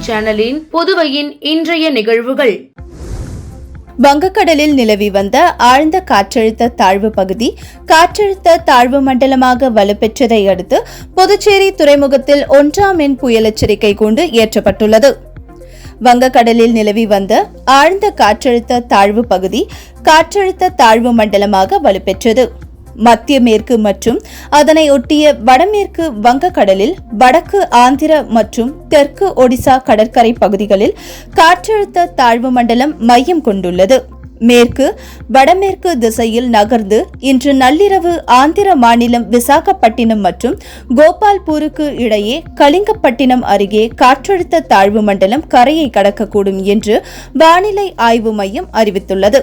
சேனலின் புதுவையின் இன்றைய நிகழ்வுகள். வங்கக்கடலில் நிலவி வந்த ஆழ்ந்த காற்றழுத்த தாழ்வு பகுதி காற்றழுத்த தாழ்வு மண்டலமாக வலுப்பெற்றதை அடுத்து புதுச்சேரி துறைமுகத்தில் 1ஆம் எண் புயல் எச்சரிக்கை கூண்டு ஏற்றப்பட்டுள்ளது. வங்கக்கடலில் நிலவி வந்த ஆழ்ந்த காற்றழுத்த தாழ்வு பகுதி காற்றழுத்த தாழ்வு மண்டலமாக வலுப்பெற்றது. மத்திய மேற்கு மற்றும் அதனை ஒட்டிய வடமேற்கு வங்கக்கடலில் வடக்கு ஆந்திர மற்றும் தெற்கு ஒடிசா கடற்கரை பகுதிகளில் காற்றழுத்த தாழ்வு மண்டலம் மையம் கொண்டுள்ளது. மேற்கு வடமேற்கு திசையில் நகர்ந்து இன்று நள்ளிரவு ஆந்திர மாநிலம் விசாகப்பட்டினம் மற்றும் கோபால்பூருக்கு இடையே கலிங்கப்பட்டினம் அருகே காற்றழுத்த தாழ்வு மண்டலம் கரையை கடக்கக்கூடும் என்று வானிலை ஆய்வு மையம் அறிவித்துள்ளது.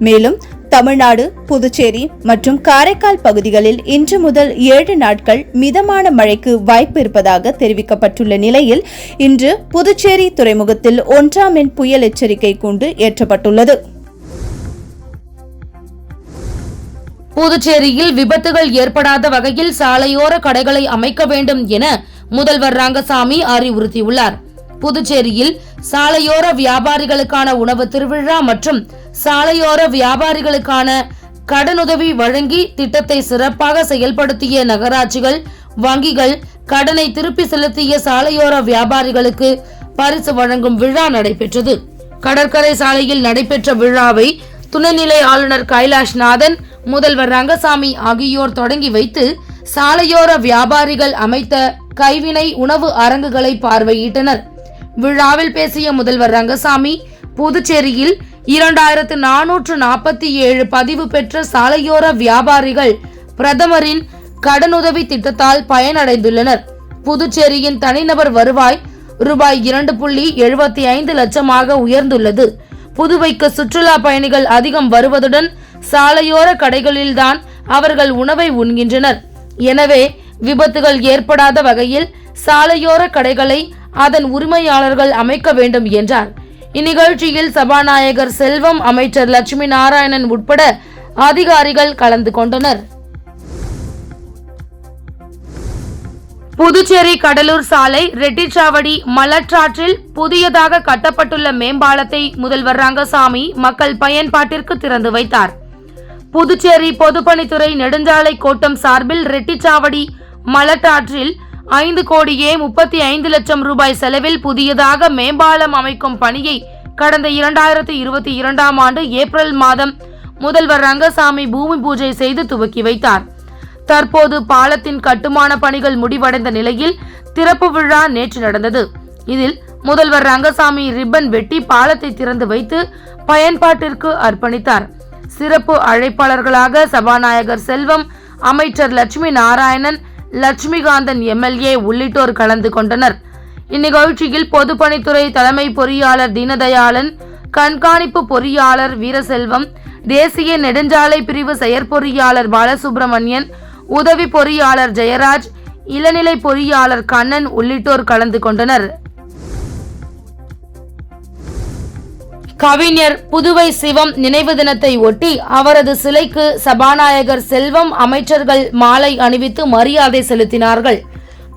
மேலும் தமிழ்நாடு, புதுச்சேரி மற்றும் காரைக்கால் பகுதிகளில் இன்று முதல் 7 நாட்கள் மிதமான மழைக்கு வாய்ப்பு இருப்பதாக தெரிவிக்கப்பட்டுள்ள நிலையில் இன்று புதுச்சேரி துறைமுகத்தில் 1ஆம் எண் புயல் எச்சரிக்கை கூண்டு ஏற்றப்பட்டுள்ளது. புதுச்சேரியில் விபத்துகள் ஏற்படாத வகையில் சாலையோர கடைகளை அமைக்க வேண்டும் என முதல்வர் ரங்கசாமி அறிவுறுத்தியுள்ளார். புதுச்சேரியில் சாலையோர வியாபாரிகளுக்கான உணவு திருவிழா மற்றும் சாலையோர வியாபாரிகளுக்கான கடனுதவி வழங்கி திட்டத்தை சிறப்பாக செயல்படுத்திய நகராட்சிகள், வங்கிகள், கடனை திருப்பி செலுத்திய சாலையோர வியாபாரிகளுக்கு பரிசு வழங்கும் விழா நடைபெற்றது. கடற்கரை சாலையில் நடைபெற்ற விழாவை துணைநிலை ஆளுநர் கைலாஷ்நாதன், முதல்வர் ரங்கசாமி ஆகியோர் தொடங்கி வைத்து சாலையோர வியாபாரிகள் அமைத்த கைவினை உணவு அரங்குகளை பார்வையிட்டனர். விழாவில் பேசிய முதல்வர் ரங்கசாமி, புதுச்சேரியில் 2447 பதிவு பெற்ற சாலையோர வியாபாரிகள் பிரதமரின் கடனுதவி திட்டத்தால் பயனடைந்துள்ளனர். புதுச்சேரியின் தனிநபர் வருவாய் ரூபாய் 2.75 லட்சமாக உயர்ந்துள்ளது. புதுவைக்கு சுற்றுலா பயணிகள் அதிகம் வருவதுடன் சாலையோர கடைகளில்தான் அவர்கள் உணவை உண்கின்றனர். எனவே விபத்துகள் ஏற்படாத வகையில் சாலையோர கடைகளை அதன் உரிமையாளர்கள் அமைக்க வேண்டும் என்றார். இந்நிகழ்ச்சியில் சபாநாயகர் செல்வம், அமைச்சர் லட்சுமி நாராயணன் உட்பட அதிகாரிகள் கலந்து கொண்டனர். புதுச்சேரி கடலூர் சாலை ரெட்டிச்சாவடி மலற்றாற்றில் புதியதாக கட்டப்பட்டுள்ள மேம்பாலத்தை முதல்வர் ரங்கசாமி மக்கள் பயன்பாட்டிற்கு திறந்து வைத்தார். புதுச்சேரி பொதுப்பணித்துறை நெடுஞ்சாலை கோட்டம் சார்பில் ரெட்டிச்சாவடி மலற்றாற்றில் 5,35,00,000 ரூபாய் செலவில் புதியதாக மேம்பாலம் அமைக்கும் பணியை கடந்த 2022ஆம் ஆண்டு ஏப்ரல் மாதம் முதல்வர் ரங்கசாமி பூமி பூஜை செய்து துவக்கி வைத்தார். தற்போது பாலத்தின் கட்டுமான பணிகள் முடிவடைந்த நிலையில் திறப்பு விழா நேற்று நடந்தது. இதில் முதல்வர் ரங்கசாமி ரிப்பன் வெட்டி பாலத்தை திறந்து வைத்து பயன்பாட்டிற்கு அர்ப்பணித்தார். சிறப்பு அழைப்பாளர்களாக சபாநாயகர் செல்வம், அமைச்சர் லட்சுமி நாராயணன், லட்சுமிகாந்தன் எம்எல்ஏ உள்ளிட்டோர் கலந்து கொண்டனர். இந்நிகழ்ச்சியில் பொதுப்பணித்துறை தலைமை பொறியாளர் தீனதயாளன், கண்காணிப்பு பொறியாளர் வீரசெல்வம், தேசிய நெடுஞ்சாலை பிரிவு செயற்பொறியாளர் பாலசுப்ரமணியன், உதவி பொறியாளர் ஜெயராஜ், இளநிலை பொறியாளர் கண்ணன் உள்ளிட்டோர் கலந்து கொண்டனர். கவிஞர் புதுவை சிவம் நினைவு தினத்தை ஒட்டி அவரது சிலைக்கு சபாநாயகர் செல்வம், அமைச்சர்கள் மாலை அணிவித்து மரியாதை செலுத்தினார்கள்.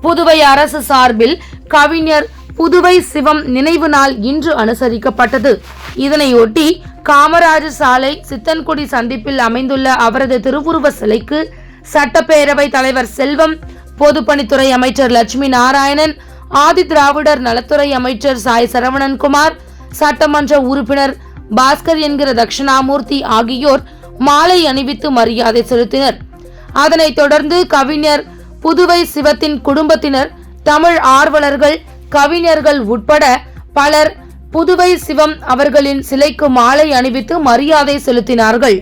புதுவை அரசு சார்பில் கவிஞர் புதுவை சிவம் நினைவு நாள் இன்று அனுசரிக்கப்பட்டது. இதனையொட்டி காமராஜர் சாலை சித்தன்குடி சந்திப்பில் அமைந்துள்ள அவரது திருவுருவ சிலைக்கு சட்டப்பேரவை தலைவர் செல்வம், பொதுப்பணித்துறை அமைச்சர் லட்சுமி நாராயணன், ஆதி திராவிடர் நலத்துறை அமைச்சர் சாய் சரவணன்குமார், சட்டமன்ற உறுப்பினர் பாஸ்கர் என்கிற தட்சிணாமூர்த்தி ஆகியோர் மாலை அணிவித்து மரியாதை செலுத்தினர். அதனைத் தொடர்ந்து கவிஞர் புதுவை சிவத்தின் குடும்பத்தினர், தமிழ் ஆர்வலர்கள், கவிஞர்கள் உட்பட பலர் புதுவை சிவம் அவர்களின் சிலைக்கு மாலை அணிவித்து மரியாதை செலுத்தினார்கள்.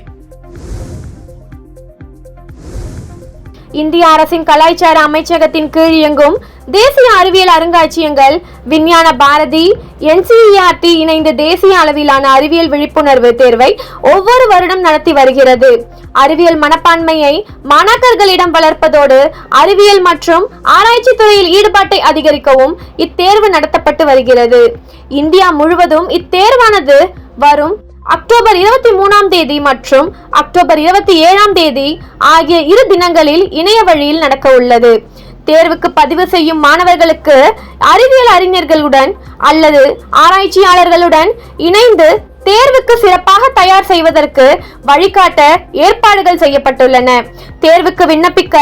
இந்திய அரசின் கலாச்சார அமைச்சகத்தின் கீழ் இயங்கும் தேசிய அறிவியல் அருங்காட்சியகங்கள் விஞ்ஞான பாரதி NCERT இணைந்த தேசிய அளவிலான அறிவியல் விழிப்புணர்வு தேர்வை ஒவ்வொரு வருடம் நடத்தி வருகிறது. அறிவியல் மனப்பான்மையை மாணாக்கர்களிடம் வளர்ப்பதோடு அறிவியல் மற்றும் ஆராய்ச்சி துறையில் ஈடுபாட்டை அதிகரிக்கவும் இத்தேர்வு நடத்தப்பட்டு வருகிறது. இந்தியா முழுவதும் இத்தேர்வானது வரும் அக்டோபர் 23ஆம் தேதி மற்றும் அக்டோபர் 27ஆம் தேதி ஆகிய 2 தினங்களில் இணைய வழியில் நடக்க உள்ளது. தேர்வுக்கு பதிவு செய்யும் மாணவர்களுக்கு அறிவியல் அறிஞர்களுடன் அல்லது ஆராய்ச்சியாளர்களுடன் இணைந்து தேர்வுக்கு சிறப்பாக தயார் செய்வதற்கு வழிகாட்ட ஏற்பாடுகள் செய்யப்பட்டுள்ளன. தேர்வுக்கு விண்ணப்பிக்க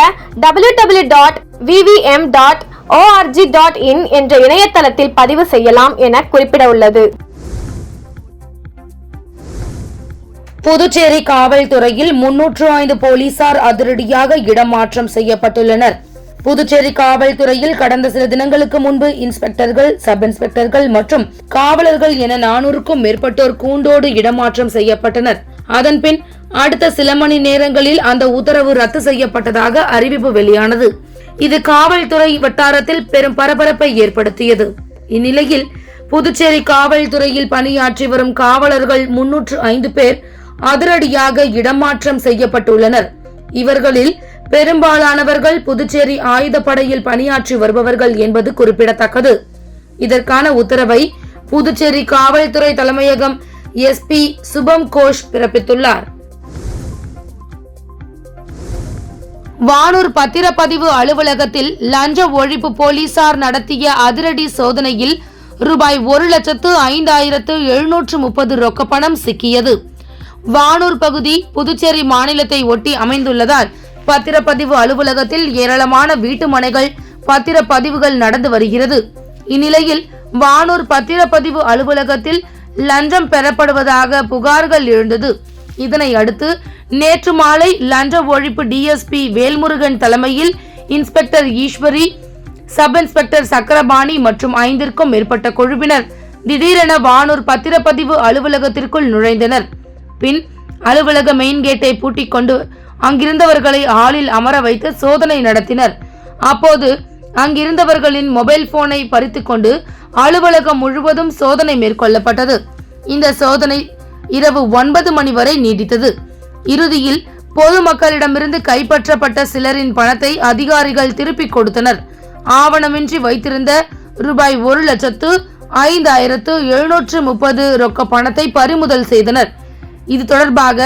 www.vvm.org.in என்ற இணையதளத்தில் பதிவு செய்யலாம் என குறிப்பிட உள்ளது. புதுச்சேரி காவல்துறையில் 305 போலீசார் அதிரடியாக இடமாற்றம் செய்யப்பட்டுள்ளனர். புதுச்சேரி காவல்துறையில் கடந்த சில தினங்களுக்கு முன்பு இன்ஸ்பெக்டர்கள், சப் இன்ஸ்பெக்டர்கள் மற்றும் காவலர்கள் என 400க்கும் மேற்பட்டோர் கூண்டோடு இடமாற்றம் செய்யப்பட்டனர். அதன்பின் அடுத்த சில மணி நேரங்களில் அந்த உத்தரவு ரத்து செய்யப்பட்டதாக அறிவிப்பு வெளியானது. இது காவல்துறை வட்டாரத்தில் பெரும் பரபரப்பை ஏற்படுத்தியது. இந்நிலையில் புதுச்சேரி காவல்துறையில் பணியாற்றி வரும் காவலர்கள் 305 பேர் அதிரடியாக இடமாற்றம் செய்யப்பட்டுள்ளனர். இவர்களில் பெரும்பாலானவர்கள் புதுச்சேரி ஆயுதப்படையில் பணியாற்றி வருபவர்கள் என்பது குறிப்பிடத்தக்கது. இதற்கான உத்தரவை புதுச்சேரி காவல்துறை தலைமையகம் SP சுபம் கோஷ் பிறப்பித்துள்ளார். வானூர் பத்திரப்பதிவு அலுவலகத்தில் லஞ்ச ஒழிப்பு போலீசார் நடத்திய அதிரடி சோதனையில் ரூபாய் 1,05,730 ரொக்க பணம் சிக்கியது. வானூர் பகுதி புதுச்சேரி மாநிலத்தை ஒட்டி அமைந்துள்ளதால் பத்திரப்பதிவு அலுவலகத்தில் ஏராளமான வீட்டு மனைகள் பத்திரப்பதிவுகள் நடந்து வருகிறது. இந்நிலையில் வானூர் பத்திரப்பதிவு அலுவலகத்தில் லஞ்சம் பெறப்படுவதாக புகார்கள் எழுந்தது. இதனை அடுத்து நேற்று மாலை லஞ்ச ஒழிப்பு DSP வேல்முருகன் தலைமையில் inspector Eswari, sub inspector Chakrapani மற்றும் 5க்கும் மேற்பட்ட குழுவினர் திடீரென வானூர் பத்திரப்பதிவு அலுவலகத்திற்குள் நுழைந்தனர். பின் அலுவலக மெயின் கேட்டை பூட்டிக் கொண்டு அங்கிருந்தவர்களை ஹாலில் அமர வைத்து சோதனை நடத்தினர். அப்போது அங்கிருந்தவர்களின் மொபைல் போனை பறித்துக் கொண்டு அலுவலகம் முழுவதும் சோதனை மேற்கொள்ளப்பட்டது. இந்த சோதனை இரவு 9 மணி வரை நீடித்தது. இறுதியில் பொதுமக்களிடமிருந்து கைப்பற்றப்பட்ட சிலரின் பணத்தை அதிகாரிகள் திருப்பிக் கொடுத்தனர். ஆவணமின்றி வைத்திருந்த ரூபாய் 1,05,730 ரொக்க பணத்தை பறிமுதல் செய்தனர். இது தொடர்பாக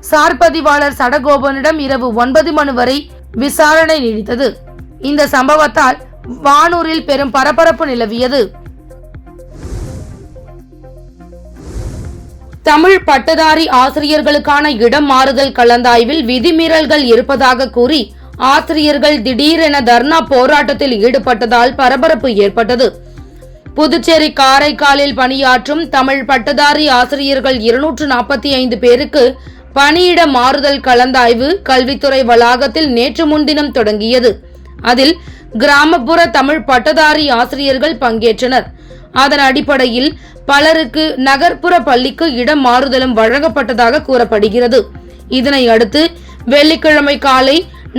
சார் பதிவாளர் சடகோபனிடம் இரவு 9 மணி வரை விசாரணை நீடித்தது. இந்த சம்பவத்தால் வானூரில் பெரும் பரபரப்பு நிலவியது. தமிழ் பட்டதாரி ஆசிரியர்களுக்கான இடம் மாறுதல் கலந்தாய்வில் விதிமீறல்கள் இருப்பதாக கூறி ஆசிரியர்கள் திடீரென தர்ணா போராட்டத்தில் ஈடுபட்டதால் பரபரப்பு ஏற்பட்டது. புதுச்சேரி காரைக்காலில் பணியாற்றும் தமிழ் பட்டதாரி ஆசிரியர்கள் 245 பேருக்கு பணியிட மாறுதல் கலந்தாய்வு கல்வித்துறை வளாகத்தில் நேற்று முன்தினம் தொடங்கியது. அதில் கிராமப்புற தமிழ் பட்டதாரி ஆசிரியர்கள் பங்கேற்றனர். அதன் அடிப்படையில் பலருக்கு நகர்ப்புற பள்ளிக்கு இடம் மாறுதலும் வழங்கப்பட்டதாக கூறப்படுகிறது. இதனை அடுத்து வெள்ளிக்கிழமை காலை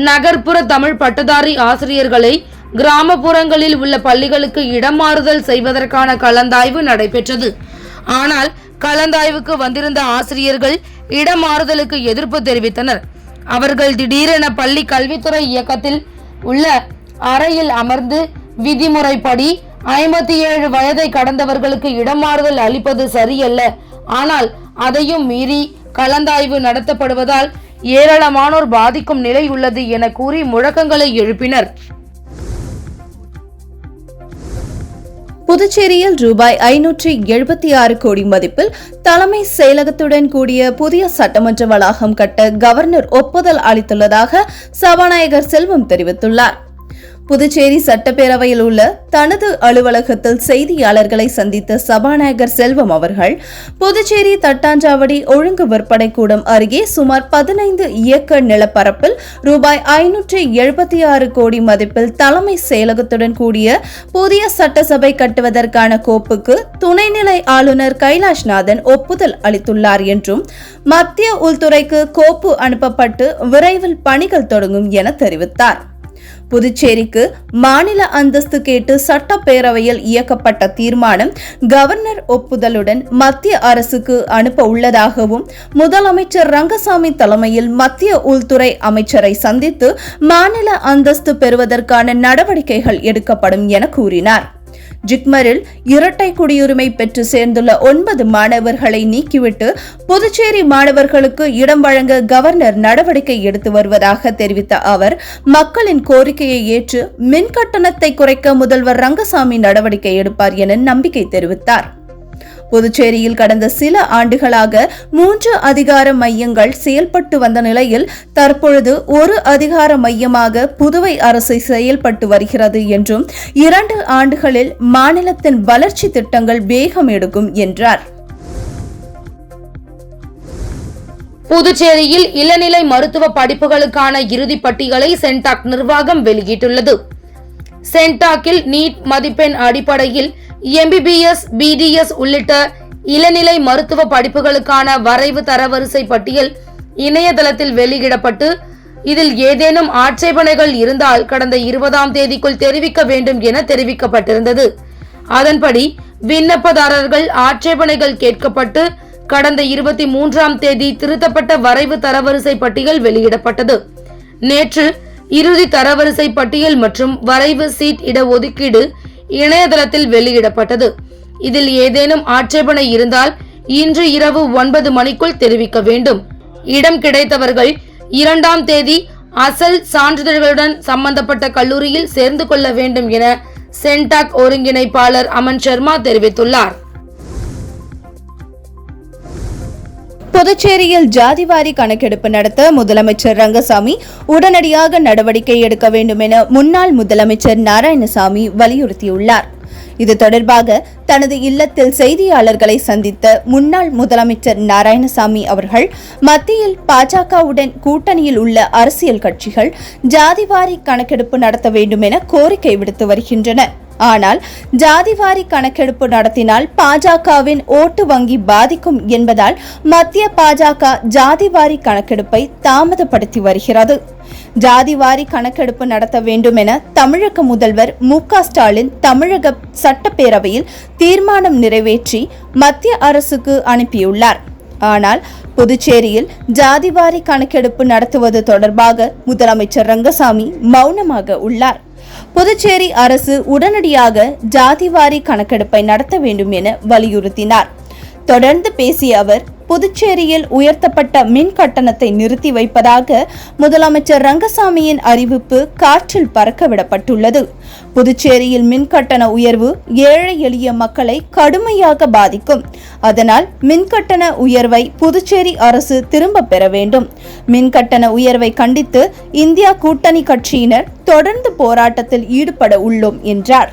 நகர்ப்புற தமிழ் பட்டதாரி ஆசிரியர்களை கிராமப்புறங்களில் உள்ள பள்ளிகளுக்கு இடம் மாறுதல் செய்வதற்கான கலந்தாய்வு நடைபெற்றது. ஆனால் கலந்தாய்வுக்கு வந்திருந்த ஆசிரியர்கள் இடமாறுதலுக்கு எதிர்ப்பு தெரிவித்தனர். அவர்கள் திடீரென பள்ளி கல்வித்துறை இயக்கத்தில் உள்ள அறையில் அமர்ந்து விதிமுறைப்படி 57 வயதை கடந்தவர்களுக்கு இடமாறுதல் அளிப்பது சரியல்ல, ஆனால் அதையும் மீறி கலந்தாய்வு நடத்தப்படுவதால் ஏராளமானோர் பாதிக்கும் நிலை உள்ளது என கூறி முழக்கங்களை எழுப்பினர். புதுச்சேரியில் ரூபாய் 576 கோடி மதிப்பில் தலைமை செயலகத்துடன் கூடிய புதிய சட்டமன்ற வளாகம் கட்ட கவர்னர் ஒப்புதல் அளித்துள்ளதாக சபாநாயகர் செல்வம் தெரிவித்துள்ளார். புதுச்சேரி சட்டப்பேரவையில் உள்ள தனது அலுவலகத்தில் செய்தியாளர்களை சந்தித்த சபாநாயகர் செல்வம் அவர்கள் புதுச்சேரி தட்டாஞ்சாவடி ஒழுங்கு விற்பனை கூடம் அருகே சுமார் 15 ஏக்கர் நிலப்பரப்பில் ரூபாய் 576 கோடி மதிப்பில் தலைமை செயலகத்துடன் கூடிய புதிய சட்டசபை கட்டுவதற்கான கோப்புக்கு துணைநிலை ஆளுநர் கைலாஷ்நாதன் ஒப்புதல் அளித்துள்ளார் என்றும் மத்திய உள்துறைக்கு கோப்பு அனுப்பப்பட்டு விரைவில் பணிகள் தொடங்கும் என தெரிவித்தார். புதுச்சேரிக்கு மாநில அந்தஸ்து கேட்டு சட்டப்பேரவையில் இயக்கப்பட்ட தீர்மானம் கவர்னர் ஒப்புதலுடன் மத்திய அரசுக்கு அனுப்ப உள்ளதாகவும் முதலமைச்சர் ரங்கசாமி தலைமையில் மத்திய உள்துறை அமைச்சரை சந்தித்து மாநில அந்தஸ்து பெறுவதற்கான நடவடிக்கைகள் எடுக்கப்படும் என கூறினார். ஜிக்மரில் இரட்டை குடியுரிமை பெற்று சேர்ந்துள்ள 9 மாணவர்களை நீக்கிவிட்டு புதுச்சேரி மாணவர்களுக்கு இடம் வழங்க கவர்னர் நடவடிக்கை எடுத்து வருவதாக தெரிவித்த அவர், மக்களின் கோரிக்கையை ஏற்று மின் கட்டணத்தை குறைக்க முதல்வர் ரங்கசாமி நடவடிக்கை எடுப்பார் என நம்பிக்கை தெரிவித்தார். புதுச்சேரியில் கடந்த சில ஆண்டுகளாக 3 அதிகார மையங்கள் செயல்பட்டு வந்த நிலையில் தற்பொழுது ஒரு அதிகார மையமாக புதுவை அரசு செயல்பட்டு வருகிறது என்றும் 2 ஆண்டுகளில் மாநிலத்தின் வளர்ச்சி திட்டங்கள் வேகம் எடுக்கும் என்றார். புதுச்சேரியில் இளநிலை மருத்துவ படிப்புகளுக்கான இறுதி பட்டியலை சென்டாக் நிர்வாகம் வெளியிட்டுள்ளது. சென்டாக்கில் நீட் மதிப்பெண் அடிப்படையில் MBBS, BDS உள்ளிட்ட இளநிலை மருத்துவ படிப்புகளுக்கான வரைவு தரவரிசை பட்டியல் இணையதளத்தில் வெளியிடப்பட்டு, இதில் ஏதேனும் ஆட்சேபனைகள் இருந்தால் கடந்த 20ஆம் தேதிக்குள் தெரிவிக்க வேண்டும் என தெரிவிக்கப்பட்டிருந்தது. அதன்படி விண்ணப்பதாரர்கள் ஆட்சேபனைகள் கேட்கப்பட்டு கடந்த 23ஆம் தேதி திருத்தப்பட்ட வரைவு தரவரிசை பட்டியல் வெளியிடப்பட்டது. நேற்று இறுதி தரவரிசை பட்டியல் மற்றும் வரைவு சீட் இடஒதுக்கீடு இணையதளத்தில் வெளியிடப்பட்டது. இதில் ஏதேனும் ஆட்சேபனை இருந்தால் இன்று இரவு 9 மணிக்குள் தெரிவிக்க வேண்டும். இடம் கிடைத்தவர்கள் 2ஆம் தேதி அசல் சான்றிதழ்களுடன் சம்பந்தப்பட்ட கல்லூரியில் சேர்ந்து கொள்ள வேண்டும் என சென்டாக் ஒருங்கிணைப்பாளர் அமன் சர்மா தெரிவித்துள்ளார். புதுச்சேரியில் ஜாதிவாரி கணக்கெடுப்பு நடத்த முதலமைச்சர் ரங்கசாமி உடனடியாக நடவடிக்கை எடுக்க வேண்டும் என முன்னாள் முதலமைச்சர் நாராயணசாமி வலியுறுத்தியுள்ளார். இது தொடர்பாக தனது இல்லத்தில் செய்தியாளர்களை சந்தித்த முன்னாள் முதலமைச்சர் நாராயணசாமி அவர்கள், மத்தியில் பாஜகவுடன் கூட்டணியில் உள்ள அரசியல் கட்சிகள் ஜாதிவாரி கணக்கெடுப்பு நடத்த வேண்டும் என கோரிக்கை விடுத்து வருகின்றன. ஆனால் ஜாதிவாரி கணக்கெடுப்பு நடத்தினால் பாஜகவின் ஓட்டு வங்கி பாதிக்கும் என்பதால் மத்திய பாஜக ஜாதிவாரி கணக்கெடுப்பை தாமதப்படுத்தி வருகிறது. ஜாதிவாரி கணக்கெடுப்பு நடத்த வேண்டும் என தமிழக முதல்வர் மு.க. ஸ்டாலின் தமிழக சட்டப்பேரவையில் தீர்மானம் நிறைவேற்றி மத்திய அரசுக்கு அனுப்பியுள்ளார். ஆனால் புதுச்சேரியில் ஜாதிவாரி கணக்கெடுப்பு நடத்துவது தொடர்பாக முதலமைச்சர் ரங்கசாமி மௌனமாக உள்ளார். புதுச்சேரி அரசு உடனடியாக ஜாதிவாரி கணக்கெடுப்பை நடத்த வேண்டும் என வலியுறுத்தினார். தொடர்ந்து பேசிய அவர், புதுச்சேரியில் உயர்த்தப்பட்ட மின் கட்டணத்தை நிறுத்தி வைப்பதாக முதலமைச்சர் ரங்கசாமியின் அறிவிப்பு காற்றில் பறக்கவிடப்பட்டுள்ளது. புதுச்சேரியில் மின் கட்டண உயர்வு ஏழை எளிய மக்களை கடுமையாக பாதிக்கும். அதனால் மின் கட்டண உயர்வை புதுச்சேரி அரசு திரும்ப பெற வேண்டும். மின் கட்டண உயர்வை கண்டித்து இந்தியா கூட்டணி கட்சியினர் தொடர்ந்து போராட்டத்தில் ஈடுபட உள்ளோம் என்றார்.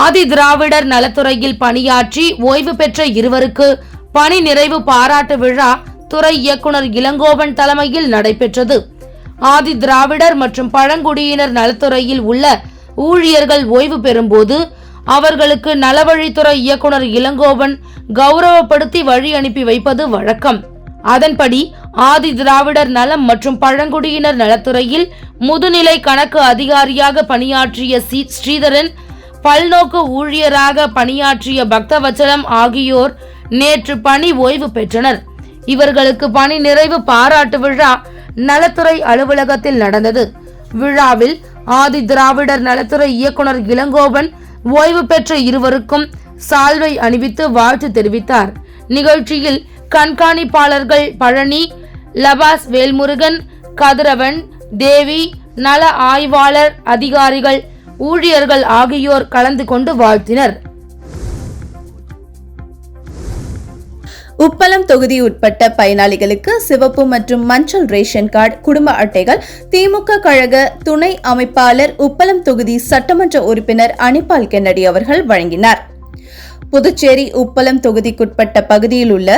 ஆதி திராவிடர் நலத்துறையில் பணியாற்றி ஓய்வு பெற்ற இருவருக்கு பணி நிறைவு பாராட்டு விழா துறை இயக்குனர் இளங்கோவன் தலைமையில் நடைபெற்றது. ஆதி திராவிடர் மற்றும் பழங்குடியினர் நலத்துறையில் உள்ள ஊழியர்கள் ஓய்வு பெறும்போது அவர்களுக்கு நலவழித்துறை இயக்குனர் இளங்கோவன் கௌரவப்படுத்தி வழி அனுப்பி வைப்பது வழக்கம். அதன்படி ஆதி திராவிடர் நலம் மற்றும் பழங்குடியினர் நலத்துறையில் முதுநிலை கணக்கு அதிகாரியாக பணியாற்றிய ஸ்ரீதரன், பல்நோக்கு ஊழியராக பணியாற்றிய பக்தவச்சலம் ஆகியோர் நேற்று பணி ஓய்வு பெற்றனர். இவர்களுக்கு பணி நிறைவு பாராட்டு விழா நலத்துறை அலுவலகத்தில் நடந்தது. விழாவில் ஆதி திராவிடர் நலத்துறை இயக்குனர் இளங்கோவன் ஓய்வு பெற்ற இருவருக்கும் சால்வை அணிவித்து வாழ்த்து தெரிவித்தார். நிகழ்ச்சியில் கண்காணிப்பாளர்கள் பழனி, லபாஸ் வேல்முருகன், கதிரவன், தேவி, நல ஆய்வாளர், அதிகாரிகள், ஊழியர்கள் ஆகியோர் கலந்து கொண்டு வாழ்த்தினர். உப்பளம் தொகுதி உட்பட்ட பயனாளிகளுக்கு சிவப்பு மற்றும் மஞ்சள் ரேஷன் கார்டு, குடும்ப அட்டைகள் திமுக கழக துணை அமைப்பாளர், உப்பளம் தொகுதி சட்டமன்ற உறுப்பினர் அனிபால் கென்னடி அவர்கள் வழங்கினார். புதுச்சேரி உப்பளம் தொகுதிக்குட்பட்ட பகுதியில் உள்ள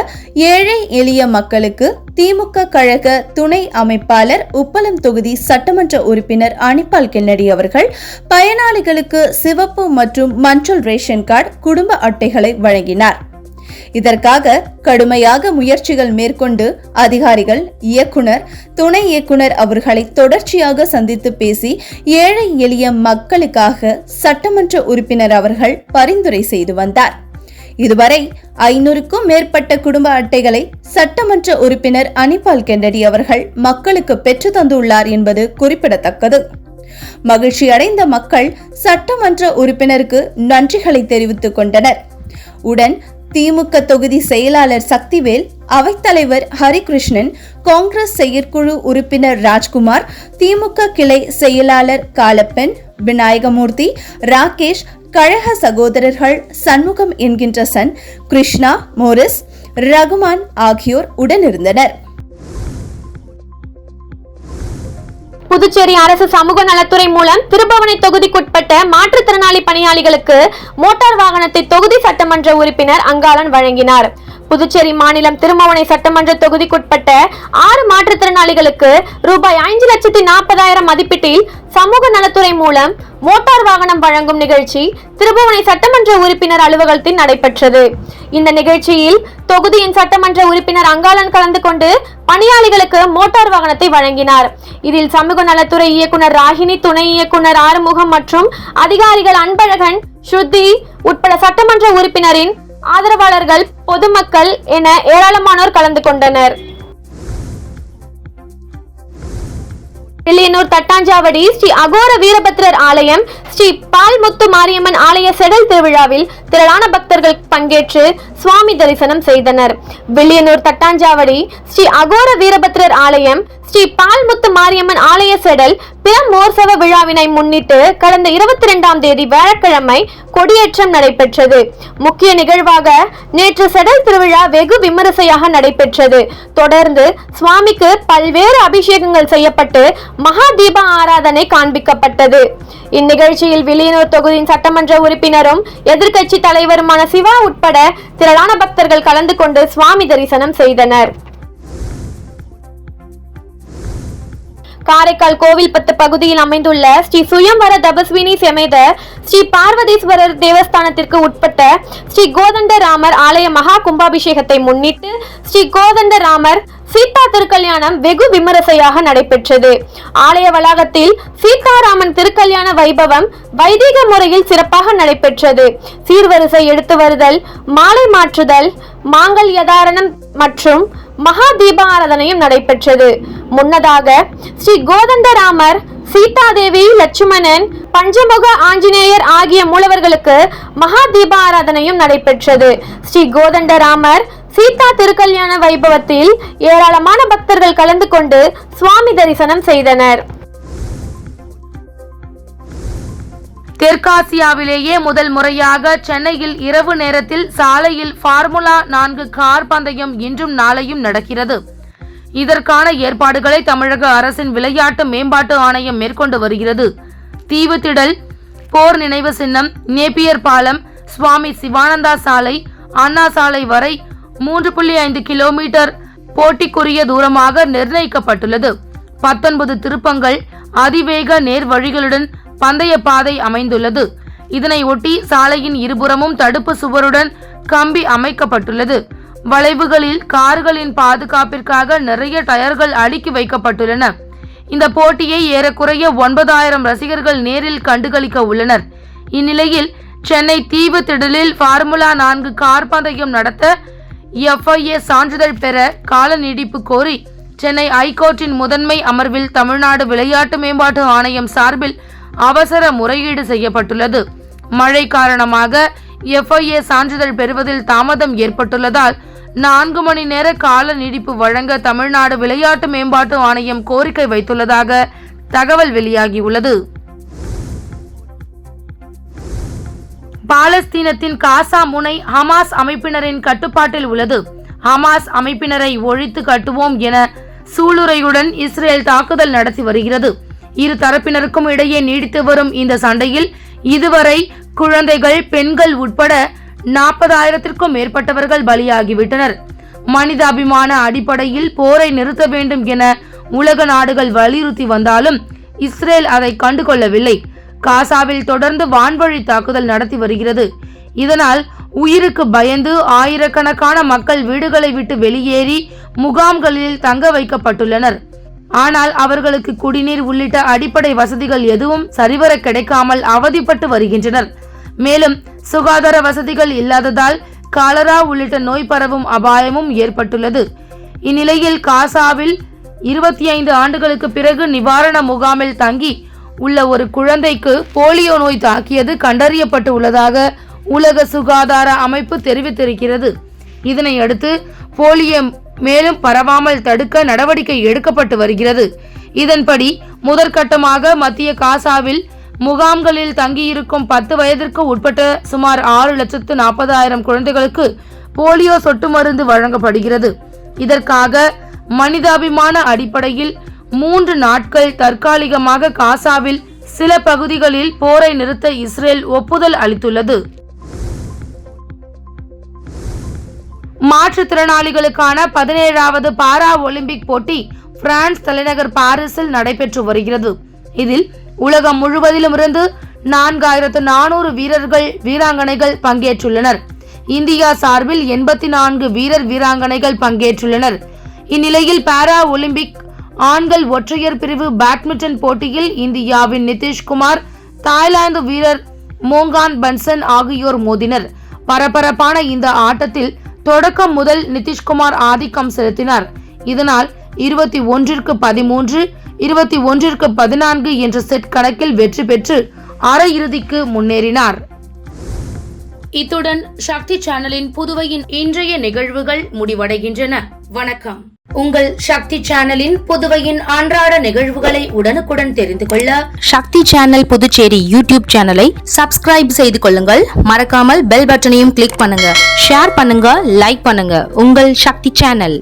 ஏழை எளிய மக்களுக்கு திமுக கழக துணை அமைப்பாளர், உப்பளம் தொகுதி சட்டமன்ற உறுப்பினர் அனிபால் கென்னடி அவர்கள் பயனாளிகளுக்கு சிவப்பு மற்றும் மஞ்சள் ரேஷன் கார்டு, குடும்ப அட்டைகளை வழங்கினார். இதற்காக கடுமையாக முயற்சிகள் மேற்கொண்டு அதிகாரிகள், இயக்குனர், துணை இயக்குனர் அவர்களை தொடர்ச்சியாக சந்தித்து பேசி ஏழை எளிய மக்களுக்காக சட்டமன்ற உறுப்பினர் அவர்கள் பரிந்துரை செய்து வந்தார். இதுவரை 500க்கும் மேற்பட்ட குடும்ப அட்டைகளை சட்டமன்ற உறுப்பினர் அனிபால் கென்னடி அவர்கள் மக்களுக்கு பெற்று தந்துள்ளார் என்பது குறிப்பிடத்தக்கது. மகிழ்ச்சி அடைந்த மக்கள் சட்டமன்ற உறுப்பினருக்கு நன்றிகளை தெரிவித்துக் கொண்டனர். உடன் திமுக தொகுதி செயலாளர் சக்திவேல், அவைத்தலைவர் ஹரிகிருஷ்ணன், காங்கிரஸ் செயற்குழு உறுப்பினர் ராஜ்குமார், திமுக கிளை செயலாளர் காலப்பன், விநாயகமூர்த்தி, ராகேஷ், கழக சகோதரர்கள் சண்முகம் என்கின்ற சன், கிருஷ்ணா, மோரிஸ், ரகுமான் ஆகியோர் உடனிருந்தனர். புதுச்சேரி அரசு சமூக நலத்துறை மூலம் திருபுவனை தொகுதிக்குட்பட்ட மாற்றுத்திறனாளி பணியாளிகளுக்கு மோட்டார் வாகனத்தை தொகுதி சட்டமன்ற உறுப்பினர் அங்காளன் வழங்கினார். புதுச்சேரி மாநிலம் திருபுவனை சட்டமன்ற தொகுதிக்குட்பட்ட 6 மாற்றுத்திறனாளிகளுக்கு ரூபாய் 5,40,000 மதிப்பீட்டில் சமூக நலத்துறை மூலம் மோட்டார் வாகனம் வழங்கும் நிகழ்ச்சி திருபுவனை சட்டமன்ற உறுப்பினர் அலுவலகத்தில் நடைபெற்றது. இந்த நிகழ்ச்சியில் தொகுதியின் சட்டமன்ற உறுப்பினர் அங்காளன் கலந்து கொண்டு பணியாளிகளுக்கு மோட்டார் வாகனத்தை வழங்கினார். இதில் சமூக நலத்துறை இயக்குனர் ராகினி, துணை இயக்குனர் ஆறுமுகம் மற்றும் அதிகாரிகள் அன்பழகன், ஸ்ருதி உட்பட சட்டமன்ற உறுப்பினரின் ஆதரவாளர்கள், பொதுமக்கள் என ஏராளமானோர் கலந்து கொண்டனர். வில்லியனூர் தட்டாஞ்சாவடி ஸ்ரீ அகோர வீரபத்ரர் ஆலயம், ஸ்ரீ பால்முத்து மாரியம்மன் ஆலய செடல் திருவிழாவில் திரளான பக்தர்கள் பங்கேற்று சுவாமி தரிசனம் செய்தனர். வில்லியனூர் தட்டாஞ்சாவடி ஸ்ரீ அகோர வீரபத்ரர் ஆலயம், ஸ்ரீ பால்முத்து மாரியம்மன் ஆலய செடல் பிரம்மோற்சவ விழாவினை முன்னிட்டு கடந்த 22ஆம் தேதி வியாழக்கிழமை கொடியேற்றம் நடைபெற்றது. முக்கிய நிகழ்வாக நேற்று செடல் திருவிழா வெகு விமரிசையாக நடைபெற்றது. தொடர்ந்து சுவாமிக்கு பல்வேறு அபிஷேகங்கள் செய்யப்பட்டு மகா தீப ஆராதனை காண்பிக்கப்பட்டது. இந்நிகழ்ச்சியில் வில்லியனூர் தொகுதியின் சட்டமன்ற உறுப்பினரும் எதிர்க்கட்சி தலைவருமான சிவா உட்பட திரளான பக்தர்கள் கலந்து கொண்டு சுவாமி தரிசனம் செய்தனர். காரைக்கால் கோவில்பத்து பகுதியில் அமைந்துள்ள ஸ்ரீ சுயம்வர தபஸ்வினி சமேத ஸ்ரீ பார்வதீஸ்வரர் தேவஸ்தானத்திற்கு உட்பட்ட ஸ்ரீ கோதண்டராமர் ஆலய மகா கும்பாபிஷேகத்தை முன்னிட்டு ஸ்ரீ கோதண்டராமர் சீதா திருக்கல்யாணம் வெகு விமரிசையாக நடைபெற்றது. ஆலய வளாகத்தில் சீதாராமன் திருக்கல்யாண வைபவம் வைதிக முறையில் சிறப்பாக நடைபெற்றது. சீர்வரிசை எடுத்து வருதல், மாலை மாற்றுதல், மாங்கல்யதாரணம் மற்றும் மகா தீபாராதனையும் நடைபெற்றது. முன்னதாக ஸ்ரீ கோதண்டராமர், சீதாதேவி, லட்சுமணன், பஞ்சமுக ஆஞ்சநேயர் ஆகிய மூலவர்களுக்கு மகா தீபாராதனையும் நடைபெற்றது. ஸ்ரீ கோதண்டராமர் சீதா திருக்கல்யாண வைபவத்தில் ஏராளமான பக்தர்கள் கலந்து கொண்டு சுவாமி தரிசனம் செய்தனர். தெற்காசியாவிலேயே முதல் முறையாக சென்னையில் இரவு நேரத்தில் சாலையில் ஃபார்முலா 4 கார் பந்தயம் இன்றும் நாளையும் நடக்கிறது. இதற்கான ஏற்பாடுகளை தமிழக அரசின் விளையாட்டு மேம்பாட்டு ஆணையம் மேற்கொண்டு வருகிறது. தீவுத்திடல், போர் நினைவு சின்னம், நேப்பியர் பாலம், சுவாமி சிவானந்தா சாலை, அண்ணா சாலை வரை 3.5 கிலோமீட்டர் போட்டிக்குரிய தூரமாக நிர்ணயிக்கப்பட்டுள்ளது. 19 திருப்பங்கள், அதிவேக நேர் வழிகளுடன் பந்தய பாதை அமைந்துள்ளது. இதனை ஒட்டி சாலையின் இருபுறமும் தடுப்பு சுவருடன் கம்பி அமைக்கப்பட்டுள்ளது. வளைவுகளில் கார்களின் பாதுகாப்பிற்காக நிறைய டயர்கள் அடுக்கி வைக்கப்பட்டுள்ளன. இந்த போட்டியை ஏறக்குறைய 9,000 ரசிகர்கள் நேரில் கண்டுகளிக்க உள்ளனர். இந்நிலையில் சென்னை தீவு திடலில் ஃபார்முலா 4 கார் பந்தயம் நடத்த FIA சான்றிதழ் பெற கால நீடிப்பு கோரி சென்னை ஐகோர்ட்டின் முதன்மை அமர்வில் தமிழ்நாடு விளையாட்டு மேம்பாட்டு ஆணையம் சார்பில் அவசர முறையீடு செய்யப்பட்டுள்ளது. மழை காரணமாக FIA சான்றிதழ் பெறுவதில் தாமதம் ஏற்பட்டுள்ளதால் 4 மணி நேர கால நீடிப்பு வழங்க தமிழ்நாடு விளையாட்டு மேம்பாட்டு ஆணையம் கோரிக்கை வைத்துள்ளதாக தகவல் வெளியாகியுள்ளது. பாலஸ்தீனத்தின் காசா முனை ஹமாஸ் அமைப்பினரின் கட்டுப்பாட்டில் உள்ளது. ஹமாஸ் அமைப்பினரை ஒழித்து கட்டுவோம் என சூளுரையுடன் இஸ்ரேல் தாக்குதல் நடத்தி வருகிறது. இரு தரப்பினருக்கும் இடையே நீடித்து வரும் இந்த சண்டையில் இதுவரை குழந்தைகள், பெண்கள் உட்பட 40,000த்திற்கும் மேற்பட்டவர்கள் பலியாகிவிட்டனர். மனிதாபிமான அடிப்படையில் போரை நிறுத்த வேண்டும் என உலக நாடுகள் வலியுறுத்தி வந்தாலும் இஸ்ரேல் அதை கண்டுகொள்ளவில்லை. காசாவில் தொடர்ந்து வான்வழி தாக்குதல் நடத்தி வருகிறது. இதனால் உயிருக்கு பயந்து ஆயிரக்கணக்கான மக்கள் வீடுகளை விட்டு வெளியேறி முகாம்களில் தங்க வைக்கப்பட்டுள்ளனர். ஆனால் அவர்களுக்கு குடிநீர் உள்ளிட்ட அடிப்படை வசதிகள் எதுவும் சரிவர கிடைக்காமல் அவதிப்பட்டு வருகின்றனர். மேலும் சுகாதார வசதிகள் இல்லாததால் காலரா உள்ளிட்ட நோய் பரவும் அபாயமும் ஏற்பட்டுள்ளது. இந்நிலையில் காசாவில் 25 ஆண்டுகளுக்கு பிறகு நிவாரண முகாமில் தங்கி உள்ள ஒரு குழந்தைக்கு போலியோ நோய் தாக்கியது கண்டறியப்பட்டு உள்ளதாக உலக சுகாதார அமைப்பு தெரிவித்திருக்கிறது. இதனையடுத்து போலியோ மேலும் பரவாமல் தடுக்க நடவடிக்கை எடுக்கப்பட்டு வருகிறது. இதன்படி முதற்கட்டமாக மத்திய காசாவில் முகாம்களில் தங்கியிருக்கும் 10 வயதிற்கு உட்பட்ட சுமார் 6,40,000 குழந்தைகளுக்கு போலியோ சொட்டு மருந்து வழங்கப்படுகிறது. இதற்காக மனிதாபிமான அடிப்படையில் 3 நாட்கள் தற்காலிகமாக காசாவில் சில பகுதிகளில் போரை நிறுத்த இஸ்ரேல் ஒப்புதல் அளித்துள்ளது. மாற்றுத்திறனாளிகளுக்கான 17வது பாரா ஒலிம்பிக் போட்டி பிரான்ஸ் தலைநகர் பாரிஸில் நடைபெற்று வருகிறது. இதில் உலகம் முழுவதிலும் இருந்து 4400 வீரர்கள் வீராங்கனைகள் பங்கேற்றுள்ளனர். இந்தியா சார்பில் 84 வீரர் வீராங்கனைகள் பங்கேற்றுள்ளனர். இந்நிலையில் பாரா ஒலிம்பிக் ஆண்கள் ஒற்றையர் பிரிவு பேட்மிண்டன் போட்டியில் இந்தியாவின் நிதிஷ்குமார், தாய்லாந்து வீரர் மோங்கான் பன்சன் ஆகியோர் மோதினர். பரபரப்பான இந்த ஆட்டத்தில் தொடக்கம் முதல் நிதிஷ்குமார் ஆதிக்கம் செலுத்தினார். இதனால் 21-13, 21-14 என்ற செட் கணக்கில் வெற்றி பெற்று அரையிறுதிக்கு முன்னேறினார். இத்துடன் சக்தி சேனலின் புதுவையின் இன்றைய நிகழ்வுகள் முடிவடைகின்றன. வணக்கம். உங்கள் சக்தி சேனலின் புதுவையின் அன்றாட நிகழ்வுகளை உடனுக்குடன் தெரிந்து கொள்ள சக்தி சேனல் புதுச்சேரி யூடியூப் சேனலை சப்ஸ்கிரைப் செய்து கொள்ளுங்கள். மறக்காமல் பெல் பட்டனையும் கிளிக் பண்ணுங்க, ஷேர் பண்ணுங்க, லைக் பண்ணுங்க. உங்கள் சக்தி சேனல்.